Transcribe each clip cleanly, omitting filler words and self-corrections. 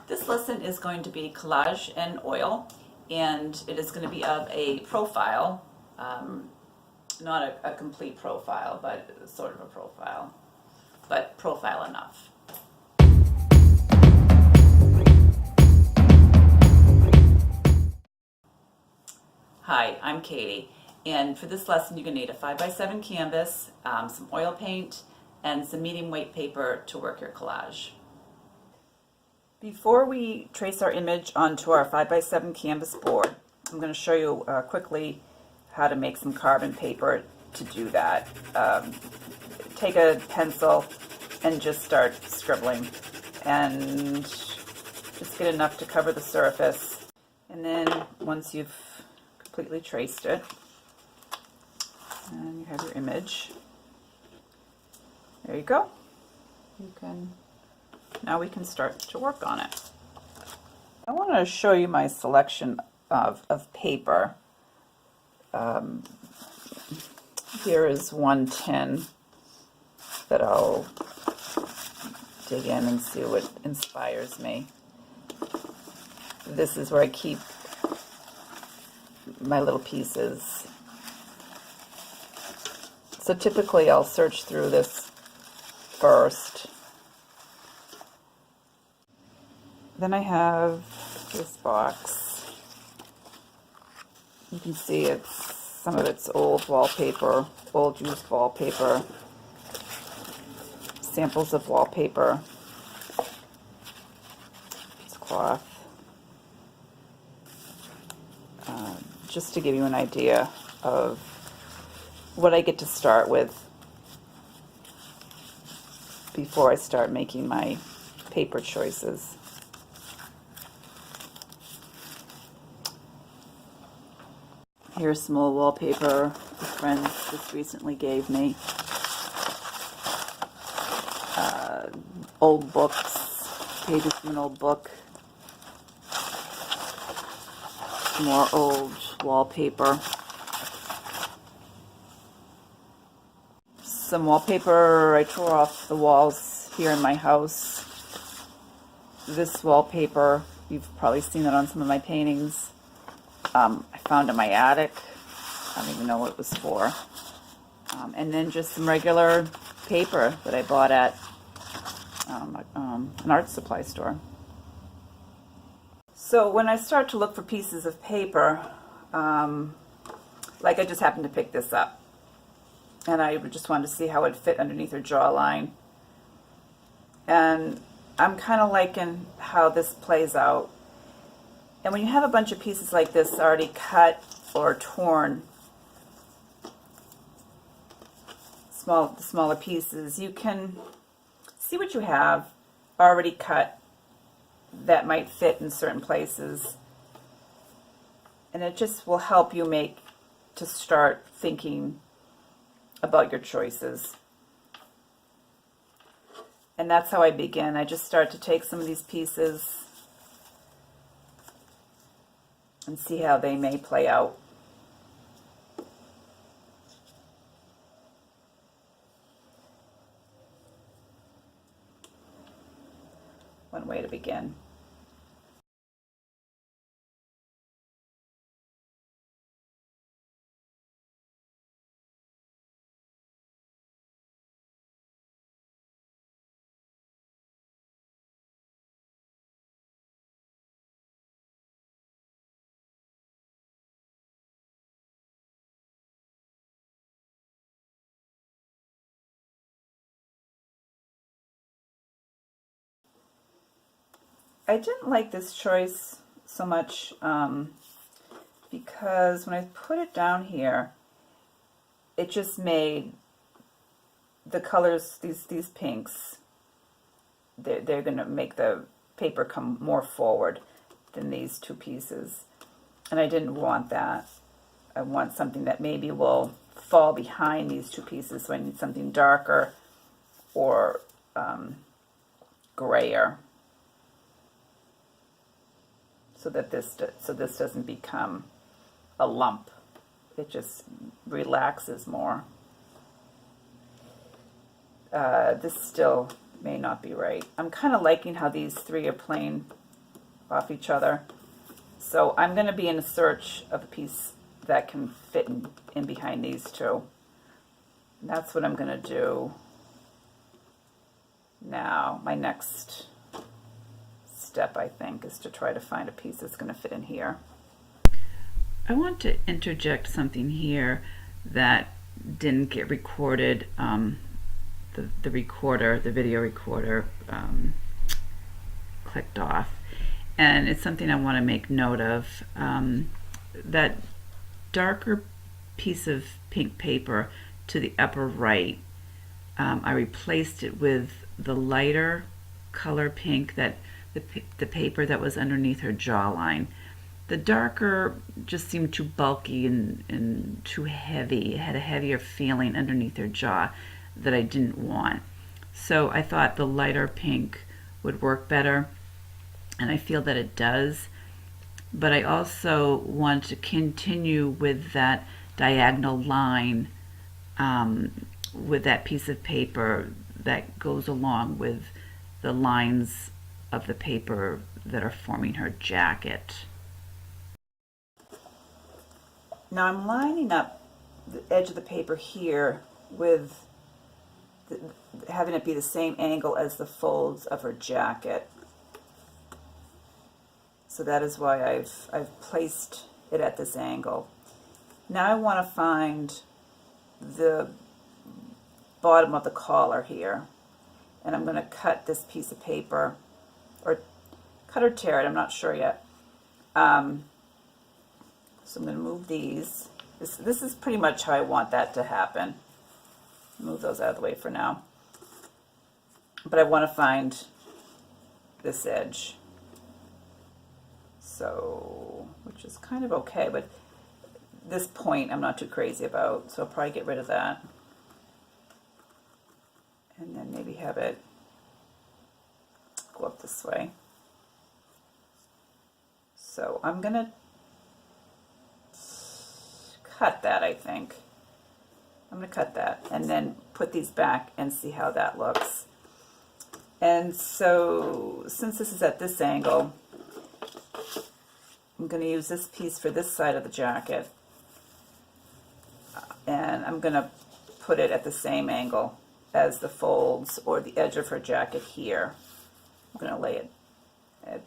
This lesson is going to be collage and oil, and it is going to be of a profile, not a complete profile, but sort of a profile, but profile enough. Hi, I'm Katie, and for this lesson you're going to need a 5x7 canvas, some oil paint, and some medium weight paper to work your collage. Before we trace our image onto our 5x7 canvas board, I'm going to show you quickly how to make some carbon paper to do that. Take a pencil and just start scribbling, and just get enough to cover the surface. And then once you've completely traced it, and you have your image, there you go. Now we can start to work on it. I want to show you my selection of paper. Here is one tin that I'll dig in and see what inspires me. This is where I keep my little pieces. So typically I'll search through this first. Then I have this box. You can see some of it's old wallpaper, old used wallpaper, samples of wallpaper, piece of cloth, just to give you an idea of what I get to start with before I start making my paper choices. Here's some old wallpaper a friend just recently gave me. Old books, pages from an old book. More old wallpaper. Some wallpaper I tore off the walls here in my house. This wallpaper, you've probably seen it on some of my paintings. I found in my attic. I don't even know what it was for. And then just some regular paper that I bought at an art supply store. So when I start to look for pieces of paper, like I just happened to pick this up, and I just wanted to see how it fit underneath her jawline. And I'm kind of liking how this plays out. And when you have a bunch of pieces like this already cut or torn, smaller pieces, you can see what you have already cut that might fit in certain places. And it just will help you to start thinking about your choices. And that's how I begin. I just start to take some of these pieces and see how they may play out. One way to begin. I didn't like this choice so much because when I put it down here, it just made the colors, these pinks, they're going to make the paper come more forward than these two pieces. And I didn't want that. I want something that maybe will fall behind these two pieces, so I need something darker or grayer, so this doesn't become a lump. It just relaxes more. This still may not be right. I'm kind of liking how these three are playing off each other. So I'm going to be in search of a piece that can fit in behind these two. And that's what I'm going to do now. My next step, I think, is to try to find a piece that's going to fit in here. I want to interject something here that didn't get recorded. The recorder, the video recorder, clicked off, and it's something I want to make note of. That darker piece of pink paper to the upper right, I replaced it with the lighter color pink, that the paper that was underneath her jawline. The darker just seemed too bulky and too heavy. It had a heavier feeling underneath her jaw that I didn't want. So I thought the lighter pink would work better, and I feel that it does. But I also want to continue with that diagonal line with that piece of paper that goes along with the lines of the paper that are forming her jacket. Now I'm lining up the edge of the paper here with having it be the same angle as the folds of her jacket. So that is why I've placed it at this angle. Now I want to find the bottom of the collar here, and I'm going to cut this piece of paper, or cut or tear it, I'm not sure yet. So I'm going to move these. This is pretty much how I want that to happen. Move those out of the way for now. But I want to find this edge. So, which is kind of okay, but this point I'm not too crazy about, so I'll probably get rid of that. And then maybe have it go up this way. So I'm going to cut that, I think. I'm going to cut that and then put these back and see how that looks. And so since this is at this angle, I'm going to use this piece for this side of the jacket, and I'm going to put it at the same angle as the folds or the edge of her jacket here. I'm going to lay it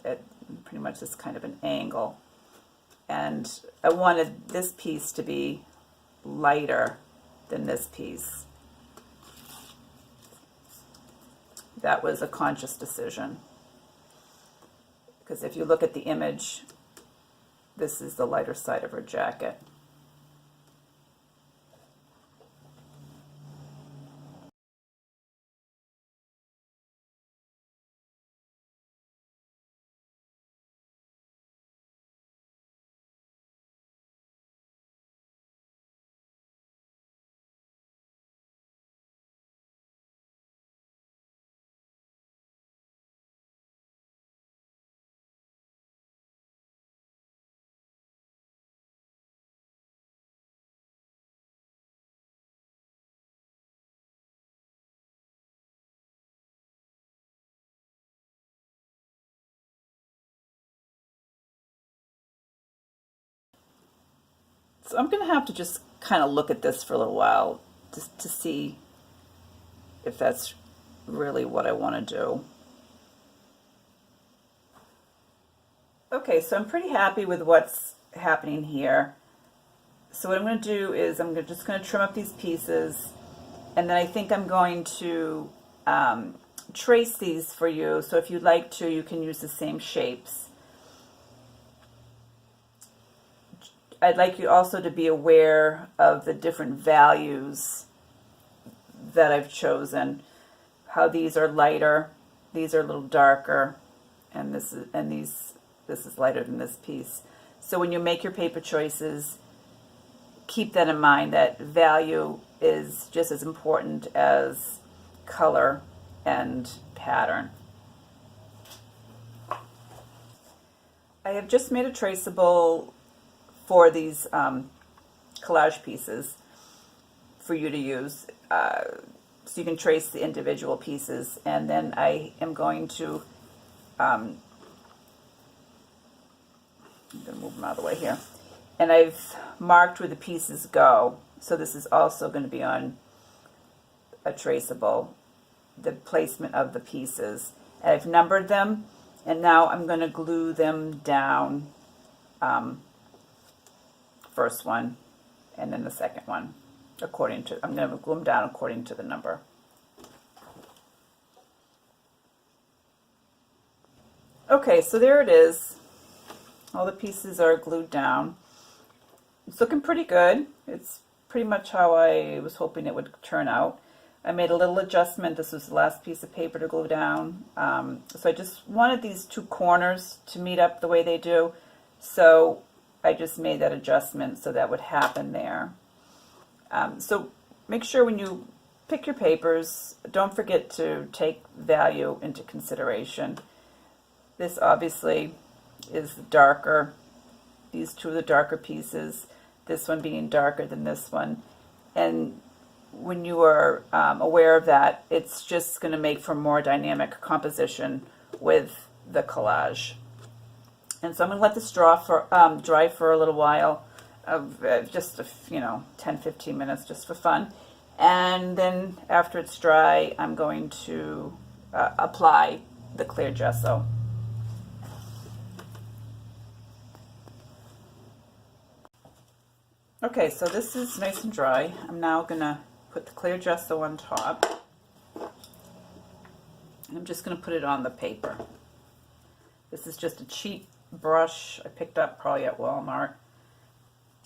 at pretty much this kind of an angle. And I wanted this piece to be lighter than this piece. That was a conscious decision, because if you look at the image, this is the lighter side of her jacket. So I'm going to have to just kind of look at this for a little while just to see if that's really what I want to do. Okay, so I'm pretty happy with what's happening here. So what I'm going to do is just going to trim up these pieces, and then I think I'm going to trace these for you. So if you'd like to, you can use the same shapes. I'd like you also to be aware of the different values that I've chosen. How these are lighter, these are a little darker, and this is lighter than this piece. So when you make your paper choices, keep that in mind, that value is just as important as color and pattern. I have just made a traceable for these collage pieces for you to use. So you can trace the individual pieces, and then I am going to move them out of the way here. And I've marked where the pieces go. So this is also going to be on a traceable, the placement of the pieces. And I've numbered them, and now I'm going to glue them down, first one and then the second one, according to, I'm going to glue them down according to the number. Okay, so there it is. All the pieces are glued down. It's looking pretty good. It's pretty much how I was hoping it would turn out. I made a little adjustment. This was the last piece of paper to glue down. So I just wanted these two corners to meet up the way they do. So I just made that adjustment so that would happen there. So make sure when you pick your papers, don't forget to take value into consideration. This obviously is darker. These two are the darker pieces, this one being darker than this one. And when you are aware of that, it's just going to make for more dynamic composition with the collage. And so I'm going to let this dry for a little while, just 10-15 minutes just for fun. And then after it's dry, I'm going to apply the clear gesso. Okay, so this is nice and dry. I'm now going to put the clear gesso on top. And I'm just going to put it on the paper. This is just a cheap brush I picked up probably at Walmart.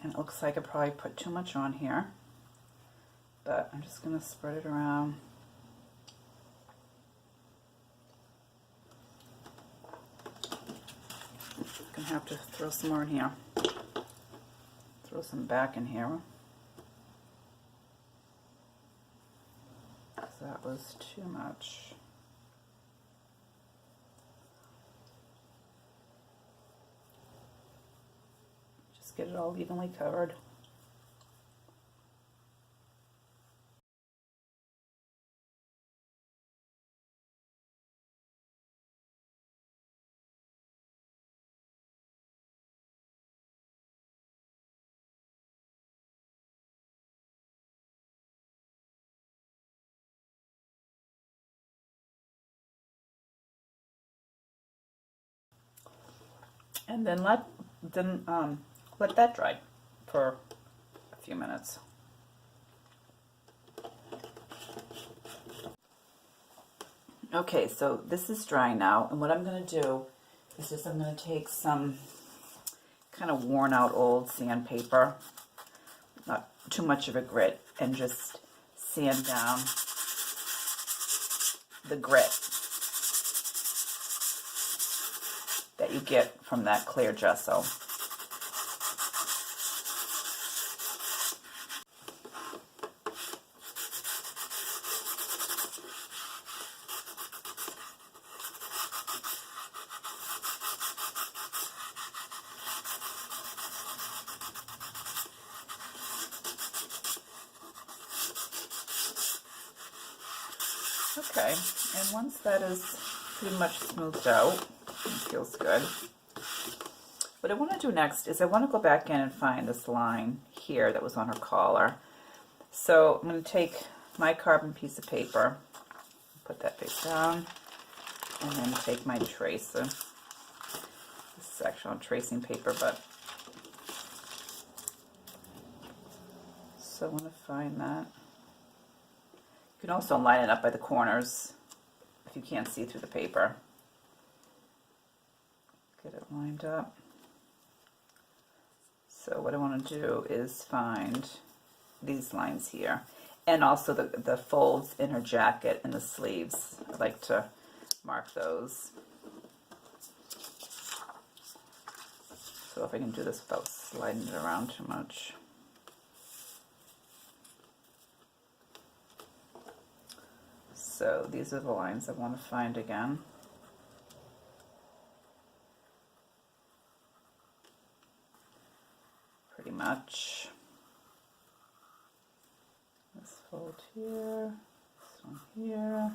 And it looks like I probably put too much on here. But I'm just going to spread it around. I'm going to have to throw some more in here. Throw some back in here. That was too much. Just get it all evenly covered. And then let that dry for a few minutes. Okay, so this is dry now, and what I'm going to do is just I'm going to take some kind of worn out old sandpaper, not too much of a grit, and just sand down the grit that you get from that clear gesso. Okay, and once that is pretty much smoothed out, it feels good. What I want to do next is I want to go back in and find this line here that was on her collar. So I'm going to take my carbon piece of paper, put that face down, and then take my tracer. This is actually on tracing paper, but so I want to find that. You can also line it up by the corners if you can't see through the paper. Get it lined up. So what I want to do is find these lines here, and also the folds in her jacket and the sleeves. I'd like to mark those. So if I can do this without sliding it around too much. So these are the lines I want to find again. Pretty much. This fold here, this one here.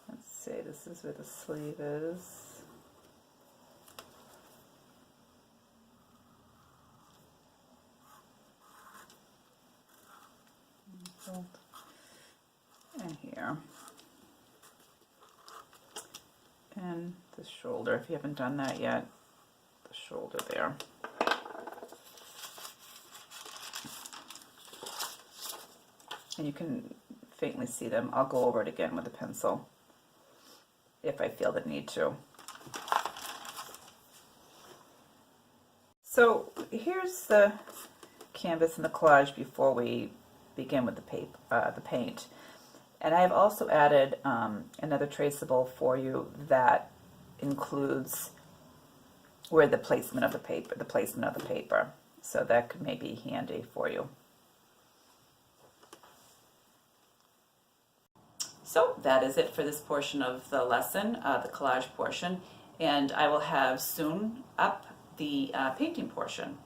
Let's see, this is where the sleeve is. again, the shoulder, if you haven't done that yet, the shoulder there. And you can faintly see them. I'll go over it again with a pencil if I feel the need to. So here's the canvas and the collage before we begin with the paint. And I have also added another traceable for you that includes where the placement of the paper, So that could maybe be handy for you. So that is it for this portion of the lesson, the collage portion, and I will have soon up the painting portion.